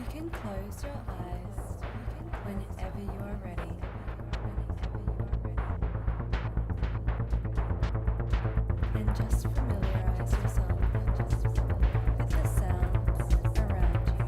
You can close your eyes whenever you are ready. And just familiarize yourself with the sounds around you.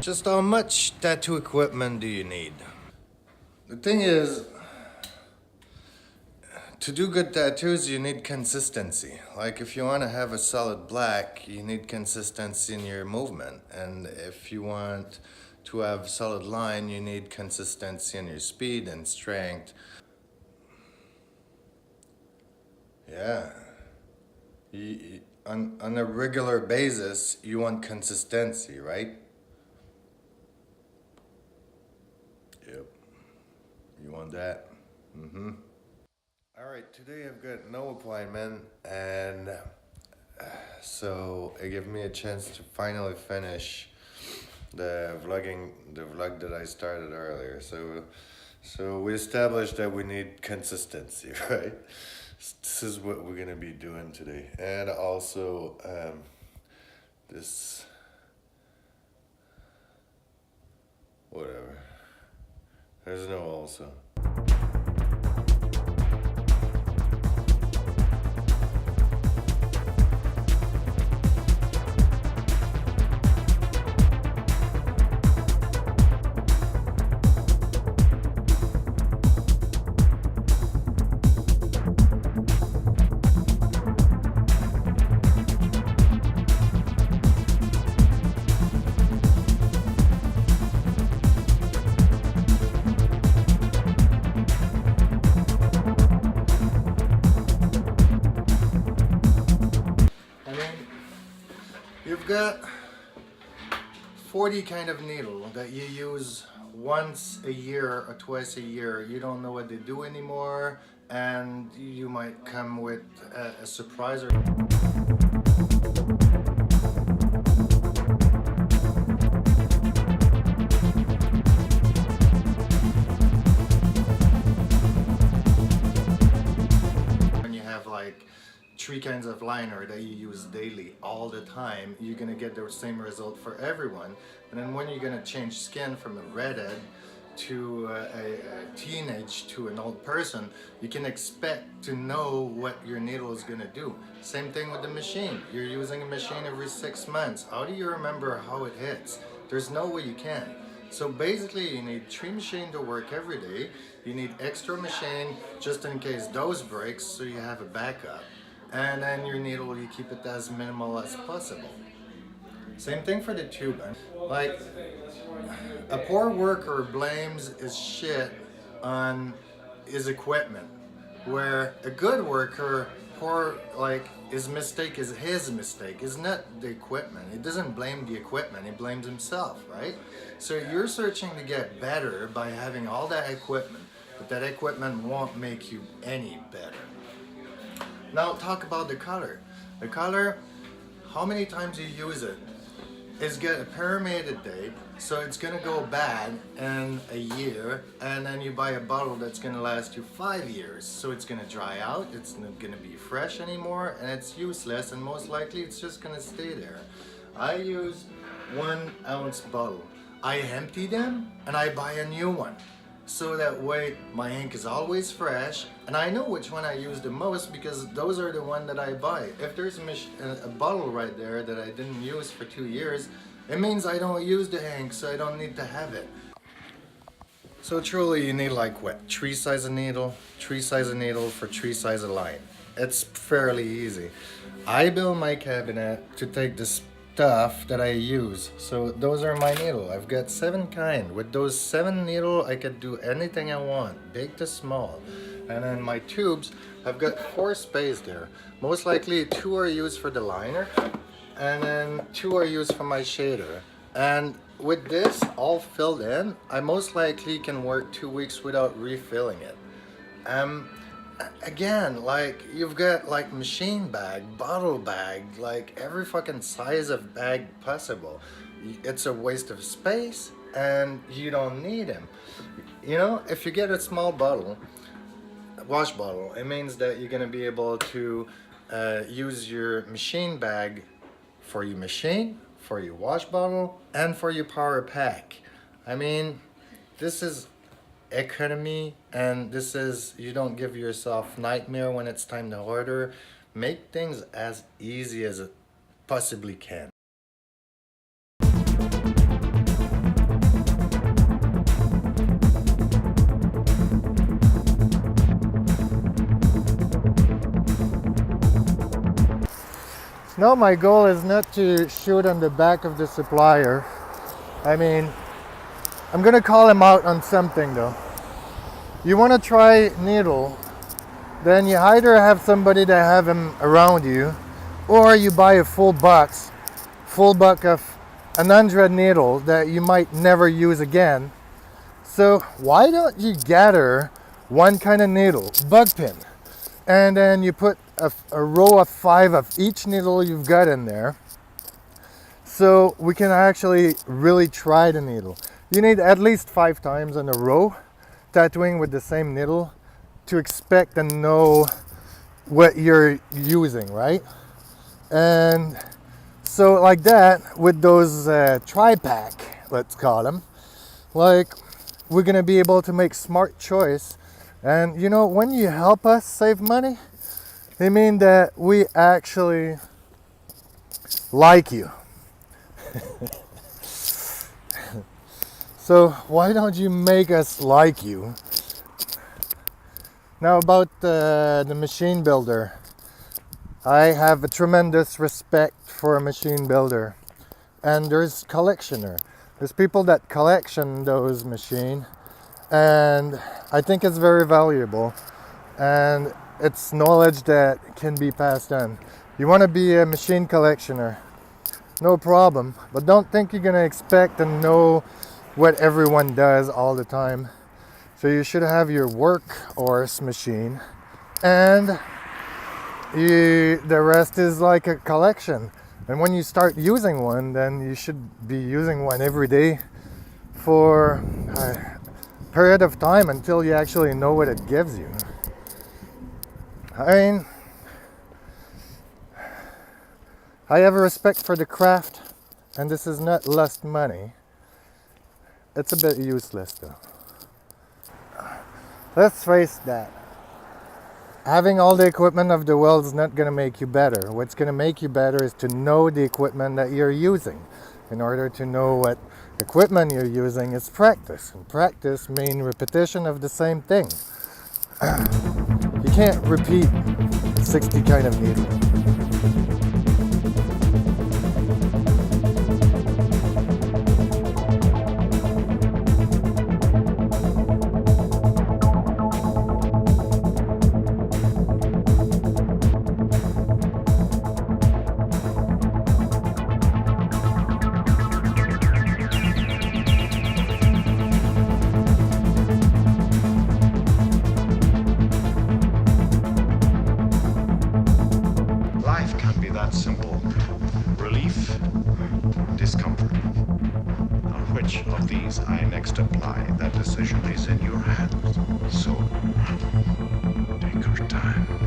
Just how much tattoo equipment do you need? The thing is, to do good tattoos, you need consistency. Like if you want to have a solid black, you need consistency in your movement. And if you want to have solid line, you need consistency in your speed and strength. Yeah. On a regular basis, you want consistency, right? Yep. You want that? Mm-hmm. All right, today I've got no appointment, and so it gave me a chance to finally finish the vlog that I started earlier. So we established that we need consistency, right? This is what we're gonna be doing today, and also this whatever. There's no also. You've got 40 kind of needle that you use once a year or twice a year. You don't know what they do anymore, and you might come with a surprise. When you have like 3 kinds of liner that you use daily all the time, you're gonna get the same result for everyone. And then when you're gonna change skin from a redhead to a teenage to an old person, you can expect to know what your needle is gonna do. Same thing with the machine. You're using a machine every 6 months. How do you remember how it hits? There's no way you can. So basically you need 3 machines to work every day. You need extra machine just in case those breaks, so you have a backup. And then your needle, you keep it as minimal as possible. Same thing for the tube. Like, a poor worker blames his shit on his equipment, where a good worker, his mistake is his mistake. It's not the equipment. He doesn't blame the equipment, he blames himself, right? So you're searching to get better by having all that equipment, but that equipment won't make you any better. Now talk about the color. The color, how many times you use it, it's got a pyramided date, so it's gonna go bad in a year, and then you buy a bottle that's gonna last you 5 years. So it's gonna dry out, it's not gonna be fresh anymore, and it's useless, and most likely it's just gonna stay there. I use 1 ounce bottle. I empty them and I buy a new one. So that way my ink is always fresh, and I know which one I use the most because those are the one that I buy. If there's a bottle right there that I didn't use for 2 years, it means I don't use the ink, so I don't need to have it. So truly you need like what, 3 size of needle, 3 size of needle for 3 size of line. It's fairly easy. I build my cabinet to take the stuff that I use. So those are my needle. I've got 7 kind. With those 7 needle, I could do anything I want, big to small. And then my tubes, I've got 4 space there. Most likely 2 are used for the liner, and then 2 are used for my shader. And with this all filled in, I most likely can work 2 weeks without refilling it. Again, like you've got like machine bag, bottle bag, like every fucking size of bag possible. It's a waste of space and you don't need them. You know, if you get a small bottle, wash bottle, it means that you're gonna be able to use your machine bag for your machine, for your wash bottle, and for your power pack. I mean, this is economy, and this is, you don't give yourself nightmare when it's time to order. Make things as easy as it possibly can. No, my goal is not to shoot on the back of the supplier. I mean, I'm gonna call him out on something though. You wanna try needle, then you either have somebody that have him around you, or you buy a full buck of 100 needles that you might never use again. So why don't you gather one kind of needle, bug pin, and then you put a row of 5 of each needle you've got in there, so we can actually really try the needle. You need at least 5 times in a row tattooing with the same needle to expect and know what you're using, right? And so like that, with those tri-pack, let's call them, like we're gonna be able to make smart choice. And you know, when you help us save money, it means that we actually like you. So why don't you make us like you? Now about the machine builder. I have a tremendous respect for a machine builder. And there's collectioner. There's people that collection those machines. And I think it's very valuable. And it's knowledge that can be passed on. You want to be a machine collectioner, no problem. But don't think you're going to expect to know what everyone does all the time. So you should have your workhorse machine, and the rest is like a collection. And when you start using one, then you should be using one every day for a period of time until you actually know what it gives you. I mean, I have a respect for the craft, and this is not lust money. It's a bit useless though. Let's face that. Having all the equipment of the world is not going to make you better. What's going to make you better is to know the equipment that you're using. In order to know what equipment you're using is practice. And practice means repetition of the same thing. You can't repeat 60 kind of needles. Life can be that simple. Relief, discomfort. Now, which of these I next apply, that decision is in your hands. So, take your time.